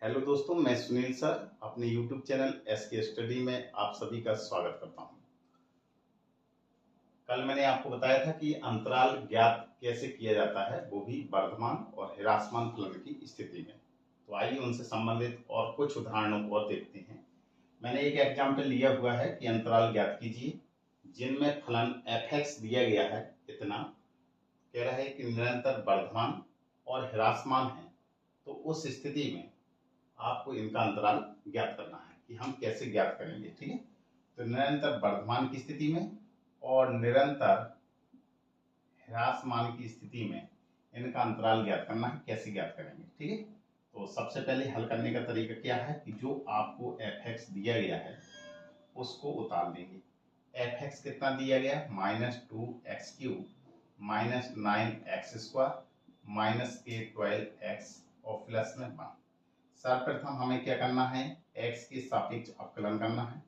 Hello दोस्तों, मैं Sunil sir अपने YouTube चैनल SK स्टडी में आप सभी का स्वागत करता हूं। कल मैंने आपको बताया था कि अंतराल ज्ञात कैसे किया जाता है, वो भी वर्धमान और ह्रासमान फलन की स्थिति में। तो आइए उनसे संबंधित और कुछ उदाहरणों को और देखते हैं। मैंने एक एग्जाम्पल लिया हुआ है कि अंतराल ज्ञात कीजिए जिनमें फलन f(x) दिया गया है। इतना कह रहा है कि निरंतर वर्धमान और ह्रासमान है, तो उस स्थिति में आपको इनका अंतराल ज्ञात करना है कि हम कैसे ज्ञात करेंगे। ठीक है, तो निरंतर वर्धमान की स्थिति में और निरंतर ह्रासमान की स्थिति में इनका अंतराल ज्ञात करना है। कैसे ज्ञात करेंगे, ठीक है। तो सबसे पहले हल करने का तरीका क्या है कि जो आपको f(x) दिया गया है उसको उतार देंगे। f(x) कितना दिया गया? -2x³ -9x² -k12x और प्लस में 1। सर्वप्रथम हमें क्या करना है? x के सापेक्ष अवकलन करना है।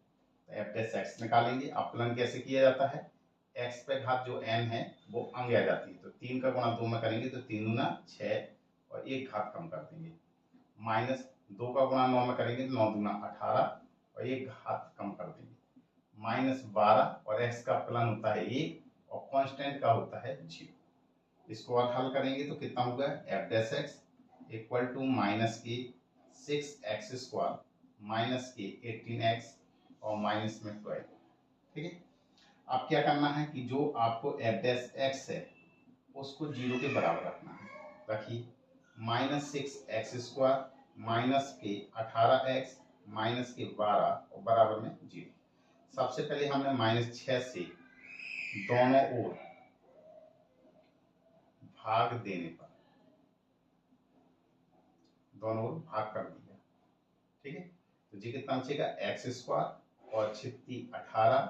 तो f(x) निकालेंगे। अवकलन कैसे किया जाता है? x पे घात जो n है वो अंग आ जाती है, तो 3 का गुणा 2 में करेंगे तो 3 गुना 6 और एक घात कम कर देंगे। -2 का गुणा 9 में करेंगे तो 9 दूना 18 और एक घात कम कर देंगे। -12 और x का अवकलन होता है 1 और कांस्टेंट का होता है 0। इसको और हल करेंगे तो कितना होगा? f(x) equal to -6x² -18x और माइनस में 12। ठीक है, अब क्या करना है कि जो आपको f(x) है उसको 0 के बराबर रखना है। रखिए, -6x² -18x -12 और बराबर में 0। सबसे पहले हमने -6 से दोनों ओर भाग देने पर दोनों ओर भाग कर दिया। ठीक है, तो जी कितना बचेगा? x² और 6 18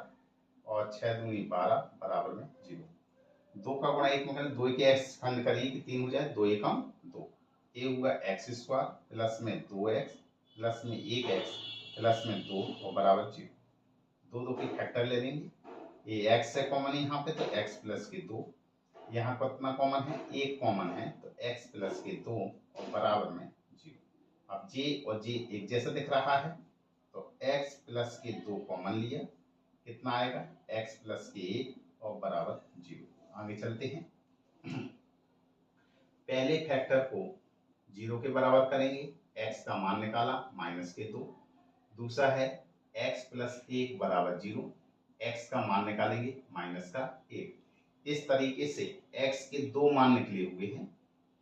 और 6 दूनी 12 बराबर में 0। 2 का गुणा 1 में करें, 2 के x खंड करिए कि 3 हो जाए, 2 एकम 2। ये होगा x² प्लस में 2x प्लस में 1x प्लस में 2 और बराबर 0। 2 की फैक्टर ले लेंगे। ये x है कॉमन यहाँ पे, तो x प्लस के 2। यहाँ कितना कॉमन है? 1 कॉमन है, तो x प्लस के 2 और बराबर में 0। अब j और j एक जैसा दिख रहा है, तो x प्लस के 2 कॉमन लिया, कितना आएगा? x प्लस के 1 और बराबर 0। आगे चलते हैं। पहले फैक्टर को 0 के बराबर करेंगे, x का मान निकाला -2। दूसरा है x प्लस 1 बराबर 0, x का मान निकालेंगे -1। इस तरीके से x के दो मान निकले हुए हैं।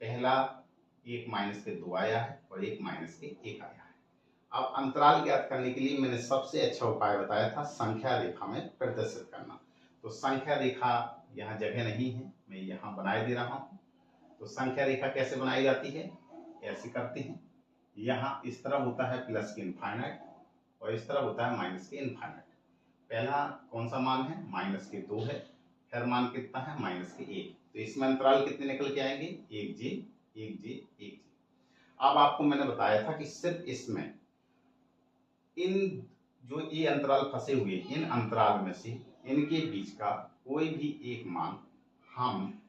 पहला एक -2 आया है और एक -1 आया है। अब अंतराल ज्ञात करने के लिए मैंने सबसे अच्छा उपाय बताया था संख्या रेखा में प्रदर्शित करना। तो संख्या रेखा यहाँ जगह नहीं है, मैं यहाँ बनाए दे रहा हूँ। तो संख्या रेखा कैसे बनाई जाती है? ऐसे करते हैं। यहाँ इस तरह होता है प्लस के इनफाइनाइट और इस तरह होता है माइनस के इनफाइनाइट। पहला कौन सा मान है? -2 है। फिर मान कितना है? -1। तो इसमें अंतराल कितने निकल के आएंगे? 1j 1j 1j। अब आपको मैंने बताया था कि सिर्फ इसमें इन जो ये अंतराल फंसे हुए, इन अंतराल में से इनके बीच का कोई भी एक मान हम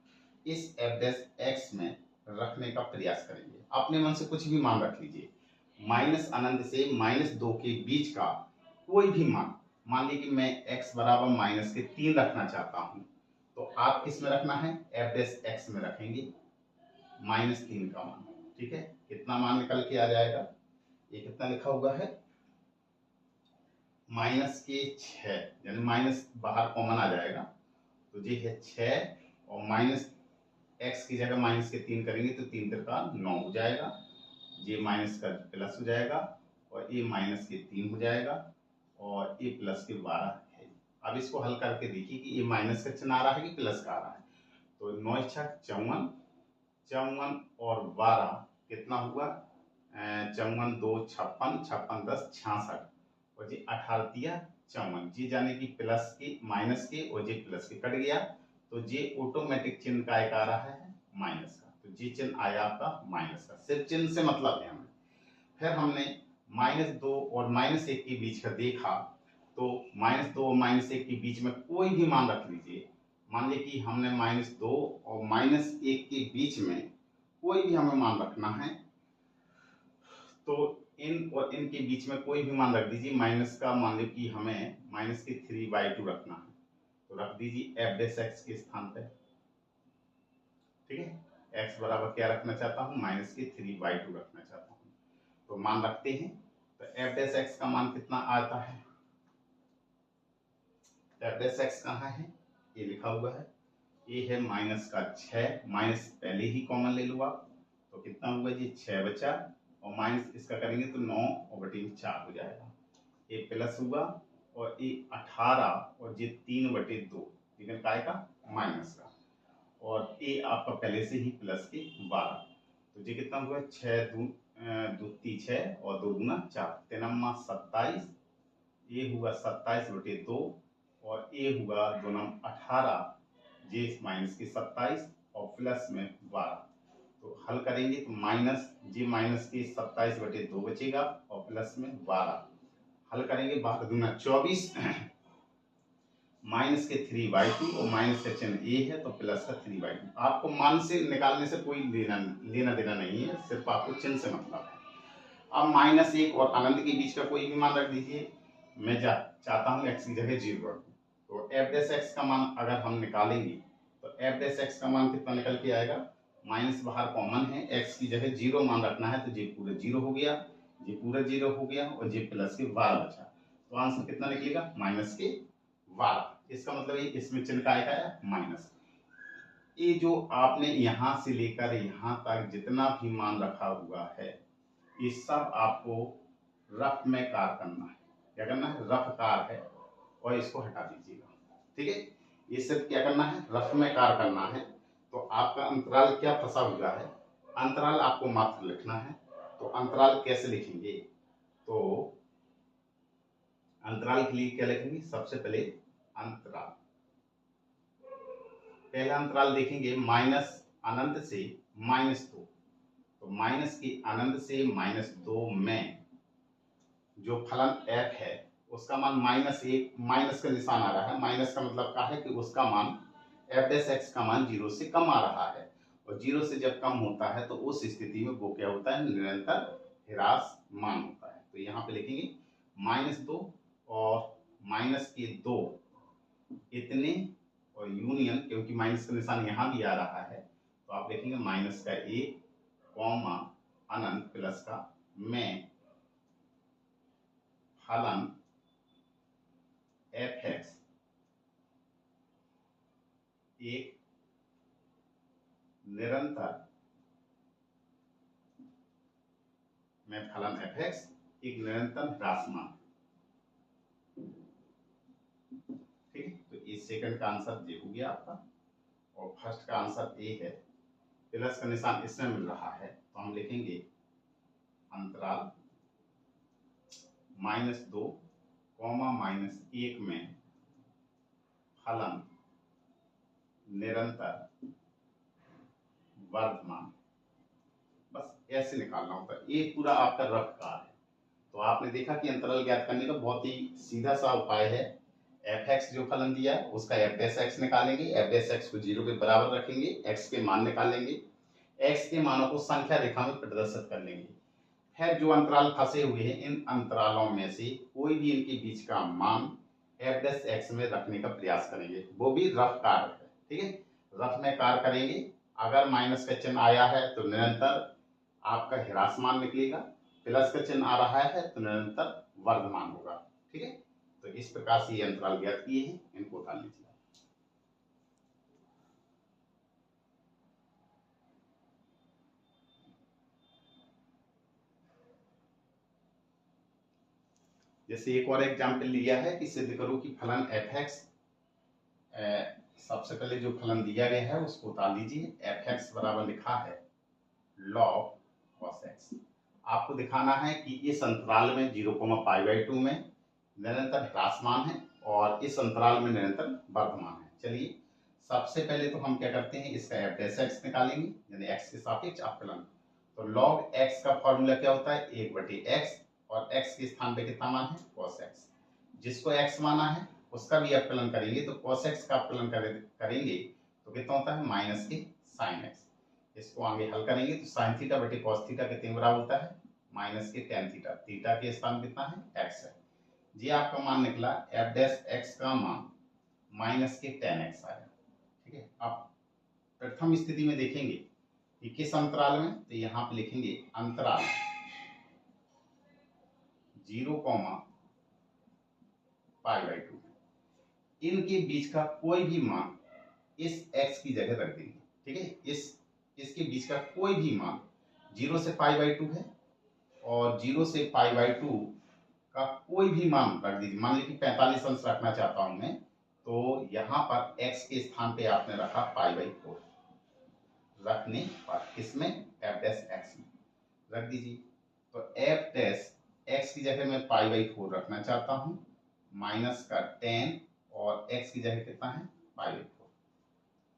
इस f(x) में रखने का प्रयास करेंगे। अपने मन से कुछ भी मान रख लीजिए। -अनंत से -2 के बीच का कोई भी मान लीजिए कि मैं x बराबर -3 रखना चाहता हूँ, तो आप किस में रखना है? f(x) में रखेंगे -3 का मान। ठीक है, कितना मान निकल के आ जाएगा? ये कितना लिखा हुआ है? -6, यानी माइनस बाहर कॉमन आ जाएगा, तो ये है 6 और -x की जगह -3 करेंगे तो 3 त्रिका 9 हो जाएगा। ये माइनस का प्लस हो जाएगा और ये -3 हो जाएगा और ये प्लस के 12 है। अब इसको हल करके देखिए कि ये माइनस का चिन्ह आ रहा है कि प्लस का आ रहा है। तो 9 6 54, 54 और 12 कितना हुआ? 54 2 56, 56 10 66 और जी 18 दिया 54। जी जाने की प्लस के माइनस के और जी प्लस के कट गया, तो जी ऑटोमेटिक चिन्ह का एक आ रहा है माइनस का। तो जी चिन्ह आया आपका माइनस का। सिर्फ चिन्ह से मतलब है हमें। फिर हमने -2 और -1 के बीच का देखा, तो -2 और -1 के बीच में कोई भी मान रख लीजिए। मान लीजिए कि हमने -2 और -1 के बीच में कोई भी हमें मान रखना है, तो इन और इनके बीच में कोई भी मान रख दीजिए। माइनस का मान लो कि हमें माइनस के 3/2 रखना है, तो रख दीजिए एफ डैश एक्स के स्थान पे। ठीक है, एक्स बराबर क्या रखना चाहता हूँ, माइनस के 3/2 रखना चाहता हूँ। तो मान रखते हैं, तो एफ डैश एक्स का मान कितना आता है, एफ डैश एक्स कहाँ है, ये लिखा हुआ है, ये है माइनस का 6, माइनस पहले ही कॉमन ले लो आप, तो कितना हुआ जी 6 बचा, और माइनस इसका करेंगे तो 9/4 हो जाएगा। ये प्लस हुआ और ये 18 और ये 3/2, लेकिन काय का, माइनस का, और ये आपका पहले से ही प्लस के 12, तो ये कितना हुआ 6 2 6 और 2 गुना 4, 27, ये हुआ 27/2, और ये हुआ 2 18, जे माइनस के 27 और प्लस में 12। तो हल करेंगे तो माइनस जे माइनस के 27/2 बचेगा और प्लस में 12। हल करेंगे 12 दूना 24, माइनस के 3/2 और माइनस का चिन्ह ए है तो प्लस का 3/2। आपको मान से निकालने से कोई लेना देना नहीं है, सिर्फ आपको चिन्ह से मतलब है। अब -1 और अनंत के बीच का कोई भी मान रख दीजिए। मैं चाहता हूँ एक्स की जगह 0 रखूँ, तो एफ डैश एक्स का मान अगर हम निकालेंगे तो एफ डैश एक्स का मान कितना निकल के आएगा, माइनस बाहर कॉमन है, एक्स की जगह 0 मान रखना है, तो ये पूरा 0 हो गया, ये पूरा 0 हो गया, और ये प्लस के 12 बचा, तो आंसर कितना निकलेगा, माइनस के 12। इसका मतलब ये इसमें चिन्ह का आएगा माइनस। ये जो आपने यहां से लेकर यहां तक जितना भी मान रखा हुआ है, ये सब आपको रफ में कार करना है। क्या करना है, रफ कार है, और इसको हटा दीजिएगा। ठीक है, ये सिर्फ क्या करना है, रफ में कार करना है। तो आपका अंतराल क्या फंसा हुआ है, अंतराल आपको मात्र लिखना है। तो अंतराल कैसे लिखेंगे, तो अंतराल के लिए क्या लिखेंगे, सबसे पहले अंतराल, पहला अंतराल देखेंगे माइनस अनंत से -2, तो माइनस की अनंत से -2 में जो फलन f है उसका मान -1, माइनस का निशान आ रहा है, माइनस का मतलब क्या है कि उसका मान एफ डैश एक्स का मान 0 से कम आ रहा है, और 0 से जब कम होता है तो उस स्थिति में वो क्या होता है, निरंतर ह्रासमान होता है। तो यहाँ पे लिखेंगे -2 और माइनस के 2 इतने, और यूनियन, क्योंकि माइनस का निशान यहाँ भी आ रहा है, तो आप लिखेंगे माइनस का 1 कॉमा अनंत प्लस का में फलन एफ एक्स एक निरंतर, में फलन एफ एक्स एक निरंतर ह्रासमान। ठीक, तो इस सेकंड का आंसर ये हो गया आपका, और फर्स्ट का आंसर ए है। प्लस का निशान इसमें मिल रहा है, तो हम लिखेंगे अंतराल -2 कॉमा -1 में फलन निरंतर वर्धमान। बस ऐसे निकालना होता है, ये पूरा आपका रफ कार है। तो आपने देखा कि अंतराल ज्ञात करने का बहुत ही सीधा सा उपाय है। एफ एक्स जो फलन दिया है उसका एफ डैश एक्स निकालेंगे, एफ डैश एक्स को 0 के बराबर रखेंगे, एक्स के मान निकालेंगे, एक्स के मानों को संख्या रेखा में प्रदर्शित कर लेंगे। फिर जो अंतराल फंसे हुए हैं, इन अंतरालों में से कोई भी इनके बीच का मान एफ डैश एक्स में रखने का प्रयास करेंगे, वो भी रफ कार है। ठीक है, रफ में कार करेंगे, अगर माइनस का चिन्ह आया है तो निरंतर आपका ह्रासमान निकलेगा, प्लस का चिन्ह आ रहा है तो निरंतर वर्धमान होगा। ठीक है, तो इस प्रकार से ये अंतराल ज्ञात किए हैं, इनको उतार लीजिए। जैसे एक और एग्जाम्पल लिया है कि सिद्ध करो कि फलन एफ एक्स, सबसे पहले जो फलन दिया गया है उसको उतार लीजिए। एफ एक्स बराबर लिखा है log cos x। आपको दिखाना है कि इस अंतराल में 0,π/2 में निरंतर ह्रासमान है और इस अंतराल में निरंतर वर्धमान है। चलिए सबसे पहले तो हम क्या करते हैं, इसका एफ डैश एक्स निकालेंगे, यानी एक्स के सापेक्ष अवकलन। तो log x का फॉर्मूला क्या होता है, 1/x, और x के स्थान पे कितना मान है, cos x। जिसको x माना है उसका भी अवकलन करेंगे, तो cos x का अवकलन करेंगे तो कितना होता है, माइनस के sin x। इसको आगे हल करेंगे तो sin थीटा बटे cos थीटा कितने बराबर होता है, माइनस के टेन थीटा, थीटा के स्थान कितना है एक्स है। ये आपका मान निकला एफ डैश एक्स का मान माइनस के टेन एक्स आया। ठीक है, अब प्रथम स्थिति में देखेंगे कि किस अंतराल में, तो यहाँ पे लिखेंगे अंतराल 0, π/2, इनके बीच का कोई भी मान इस x की जगह रख देंगे। ठीक है, इसके बीच का कोई भी मान 0 से π/2 है और 0 से π/2 का कोई भी मान रख दीजिए। मान लीजिए कि 45 अंश रखना चाहता हूं मैं, तो यहाँ पर x के स्थान पे आपने रखा π/4, रखने पर किसमें f डैश x में रख दीजिए। तो f डैश x की जगह मैं π/4 रखना चाहता हूँ, माइनस का 10 और x की जगह कितना है π/4।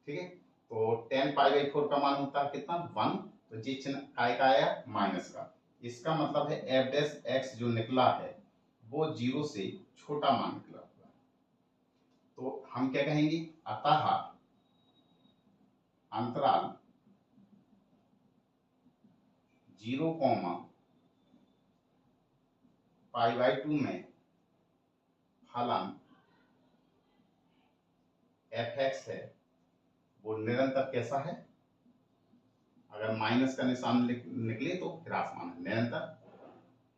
ठीक है, तो 10 π/4 का मान होता है कितना 1, तो जी चिन्ह काय का आया माइनस का। इसका मतलब है f डैश x जो निकला है वो 0 से छोटा मान निकला हुआ। तो हम क्या कहेंगे, अतः अंतराल 0, π/2 में फलन f(x) है वो निरंतर कैसा है, अगर माइनस का निशान निकले तो ह्रासमान है, निरंतर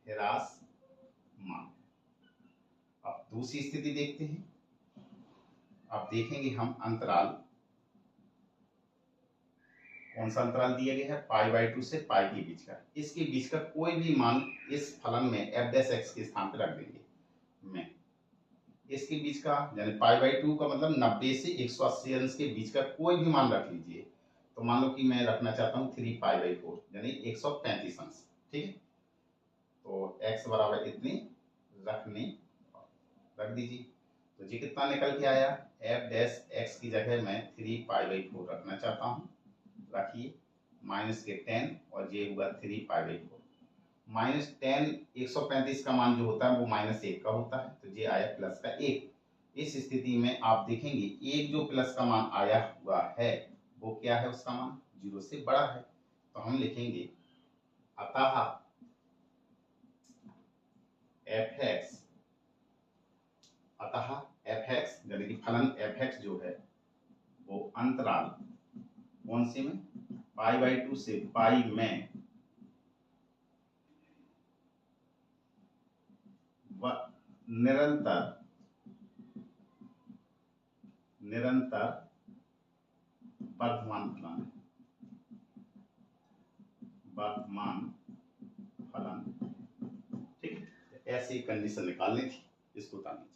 ह्रासमान। अब दूसरी स्थिति देखते हैं। अब देखेंगे हम अंतराल, कौन सा अंतराल दिया गया है π/2 से π के बीच का, इसके बीच का कोई भी मान इस फलन में f डैश x के स्थान पर रख देंगे। मैं इसके बीच का यानी π/2 का मतलब 90 से 180 अंश के बीच का कोई भी मान रख लीजिए। तो मान लो कि मैं रखना चाहता हूँ 3π/4 यानी 135 अंश। ठीक है, तो x बराबर इतनी रख दीजिए। तो जी कितना निकल के आया, f डैश x की जगह मैं 3π/4 रखना चाहता हूँ, रखिए माइनस के 10 और ये हुआ 3π/4। -10 135 का मान जो होता है वो -1 का होता है, तो ये आया प्लस का 1। इस स्थिति में आप देखेंगे एक जो प्लस का मान आया हुआ है वो क्या है, उसका मान 0 से बड़ा है। तो हम लिखेंगे अतः f(x) यानी कि फलन f(x) जो है वो अंतराल कौन से में π/2 से π में निरंतर वर्धमान फलन। ठीक है, ऐसी कंडीशन निकालनी थी, इसको उतारनी थी।